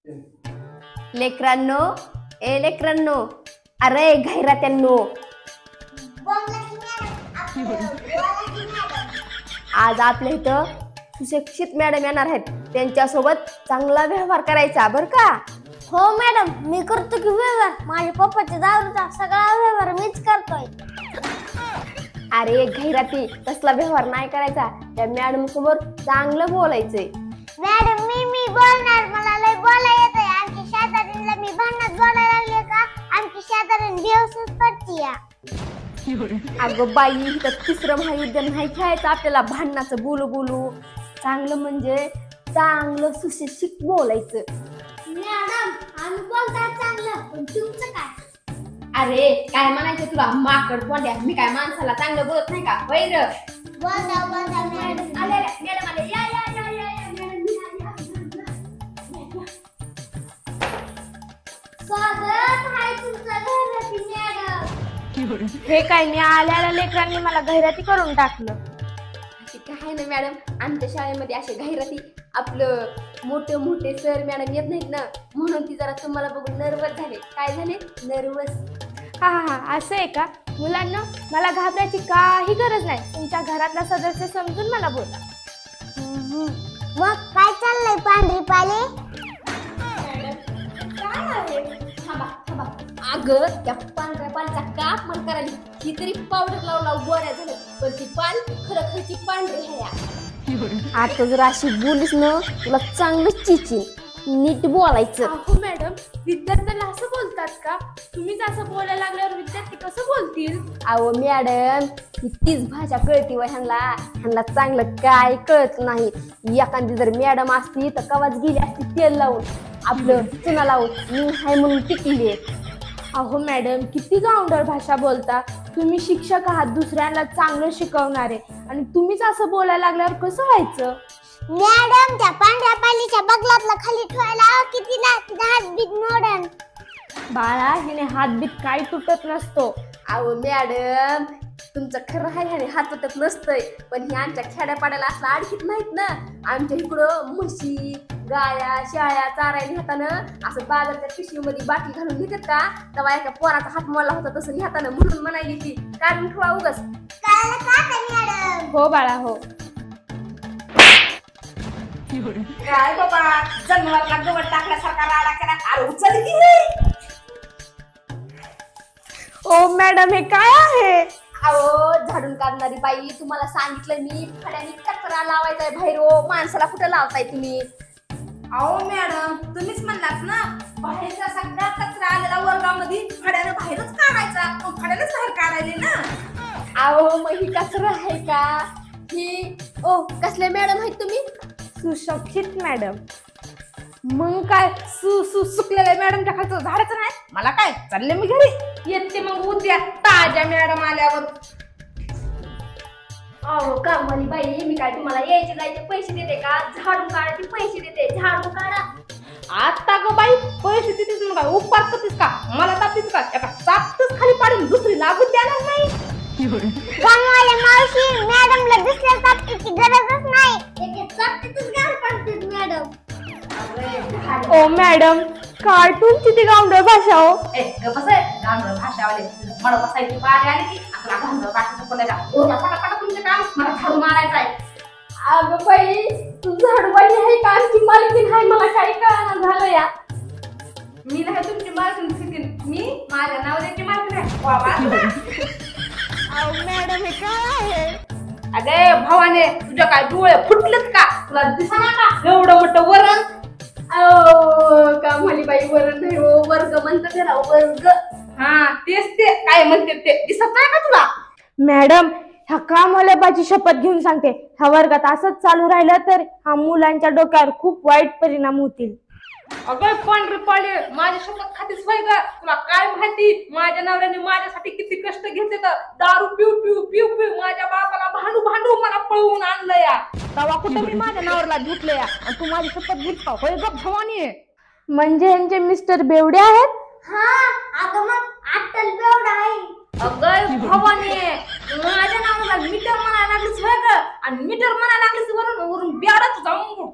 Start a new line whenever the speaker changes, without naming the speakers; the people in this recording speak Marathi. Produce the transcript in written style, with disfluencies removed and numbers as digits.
लेकरांनो, ए लेकरांनो, अरे घैरात्यांनो, आज आपल्या इथं सुशिक्षित मॅडम येणार आहेत. त्यांच्यासोबत चांगला व्यवहार करायचा बर का.
हो मॅडम, मी करतो की व्यवहार. माझ्या पप्पाच्या दारूचा सगळा व्यवहार मीच करतोय.
अरे घैराती, तसला व्यवहार नाही करायचा. त्या मॅडम समोर चांगलं बोलायचंय.
मॅडम मी बोलणार, मला लय बोलायला येतंय. आमच्या शेजारीला मी भांडणात बोलायला लागले का आमची शेजारीन बेहोशच पडतीया.
अगं बाई, तर तिसरं महायुद्ध नाही खेळायचं आपल्याला भांडणाचं बोलू बोलू. चांगलं म्हणजे चांगलं सुशिक्षित बोलायचं.
मॅडम आम्ही बोलतात चांगलं, पण तुमचं काय?
अरे काय म्हणायचं तुला, माकड तोंड्या. मी काय माणसाला चांगलं बोलत नाही का? वैर
बोलता मॅडम.
आले मॅडम आले. या या या या या मॅडम
स्वागत आहे तुमचं घरातील मॅडम.
हे काय मी आल्याला लेकरांनी मला घैराती करून टाकलं.
काय ना मॅडम, आमच्या शाळेमध्ये असे घाईराती आपलं मोठे मोठे सर मॅडम येत नाहीत ना, म्हणून ती जरा तुम्हाला बघून नर्वस झाले. काय झाले? नर्वस.
हा हा हा, असं आहे का? मुलांना मला घाबरायची काही गरज नाही. तुमच्या घरातला सदस्य समजून मला बोला.
मग काय चाललंय पांढरी पाले?
थांबा थांबा. अगं त्या पांढऱ्या पाण्याचा काप मन करायची. ही तरी पावडर लावून लावून गोऱ्या झालं, पण ती पान खरखरची पांढरी आहे. आता जर अशी बोलीस ना, तुला चांगलं चिचिन. नीट बोलायचं.
हो मॅडम, विद्यार्थ्यांना असं बोलतात का? तुम्हीच असं बोलायला लागल्यावर विद्यार्थी कसं बोलतील?
अहो मॅडम, तीच भाषा कळती व ह्यांना चांगलं काय कळत नाही. एखादी जर मॅडम असती तर कवाच गेली असती तेल लावून, आपलं चुना लावून. मी हाय म्हणून टिकली.
अहो मॅडम, किती गावंढळ भाषा बोलता. तुम्ही शिक्षक आहात, दुसऱ्यांना चांगलं शिकवणारे, आणि तुम्हीच असं बोलायला लागल्यावर कसं व्हायचं?
मॅडम त्या पांढऱ्या पालीच्या बगलातला खाली ठेवायला किती लागते हातबीत मोडन.
बाळा, हिने हातबीत काही तुटत नसतो.
अहो मॅडम, तुमचं खरं आहे, ह्याने हात तुटत नसतंय, पण हे आमच्या खेड्यापाड्याला असलं अडकीत नाहीत ना. आमच्या इकडं म्हशी गाया शाळा चारायला हातानं असं बाजारच्या पिशवीमध्ये बाटली घालून घेतात का, तेव्हा एका पोराचा हात मोडला होता तसं हातानं, म्हणून म्हणायली ती काढून ठेवा उगाच.
कळलं का मॅडम?
हो बाळा, हो.
काय बाबा, जन्माला गवत टाकल्यासारखा राडा केला. अरे उचल की.
ओ मॅडम, हे काय आहे?
अहो झाडून काढणारी बाई, तुम्हाला सांगितलं मी फड्याने कचरा लावायचाय बाहेर. हो माणसाला कुठे लावताय तुम्ही?
अहो मॅडम, तुम्हीच म्हणलात ना बाहेरचा सगळा कचरा आलेला वर्गामध्ये फड्यानं बाहेरच काढायचा. मग फड्यानंच बाहेर काढायले ना.
अहो मग ही कचरा आहे का ही? ओ कसले मॅडम आहेत तुम्ही?
सुशिक्षित मॅडम. मग काय सुकलेल्या मॅडमच्या खालचं झाडाचं नाही?
मला काय चालले मी घरी. येते मग उद्या ताज्या मॅडम आल्यावर.
अहो कामवाली बाई, मी काय तुम्हाला यायचे जायचे पैसे देते का? झाडून काढायचे पैसे देते. झाडून काढा.
आता ग बाई, पैसे देतेस मग काय उपकार करतेस का? मला तापतीस का? एका चापतच खाली पाडून दुसरी लागून द्यायला नाही.
कामवाल्या मावशी, मॅडमला दुसऱ्या चापटीची गरजच नाही. एक चापटीतच घाल पडते मॅडम.
ओ मॅडम, कार्टून किती गावंढळ भाषा हो.
ए गप्प आहे, गांधळ भाषावाले. मला बसायची पाळी आली की आपला गांधळ भाषेचं बोलायला. ओरडा पटापटा तुमचं काम, मला झाडू मारायचं आहे.
अगं बाई, तू झाडूबाई आहे का आमची मालकीण आहे? मला काही कळना झालं या.
मी नाही तुमची मालकीण, मी माझ्या नवऱ्याची मालकीण आहे. बाबा
अहो मॅडम, हे काय आहे?
अगे भावाने, तुझ्या काय डोळे फुटलेत का? तुला दिसना का एवढं मोठं वरण?
अहो कामवाली बाई, वरण नाही हो, वर्ग म्हणतात त्याला, वर्ग.
हा तेच ते काय म्हणते ते दिसत नाही का तुला?
मॅडम, ह्या कामवाल्याबाची शपथ घेऊन सांगते, ह्या वर्गात असंच चालू राहिलं तर ह्या मुलांच्या डोक्यावर खूप वाईट परिणाम होतील.
अगं पांढरे पाळे, माझ्या शपथ खातीच व्हाय का? तुला काय माहिती माझ्या नवऱ्याने माझ्यासाठी किती कष्ट घेतले. तर दारू पिऊ पिऊ पिऊ पिऊ माझ्या बापाला भांडू भांडू मला पळवून आणलं या. तेव्हा कुठं मी माझ्या नवऱ्याला झुटलं या, आणि तू माझी शपथ घेत का? होय ग भवानी.
म्हणजे यांचे मिस्टर बेवडे आहेत?
हा, अगं मग आत्ताच बेवडा आहे.
अगं भवानी, माझ्या नावाला मीटर म्हणायला लागलीस व्हाय ग, आणि मीटर म्हणायला लागलीस वरून वरून बेवडाच जाऊन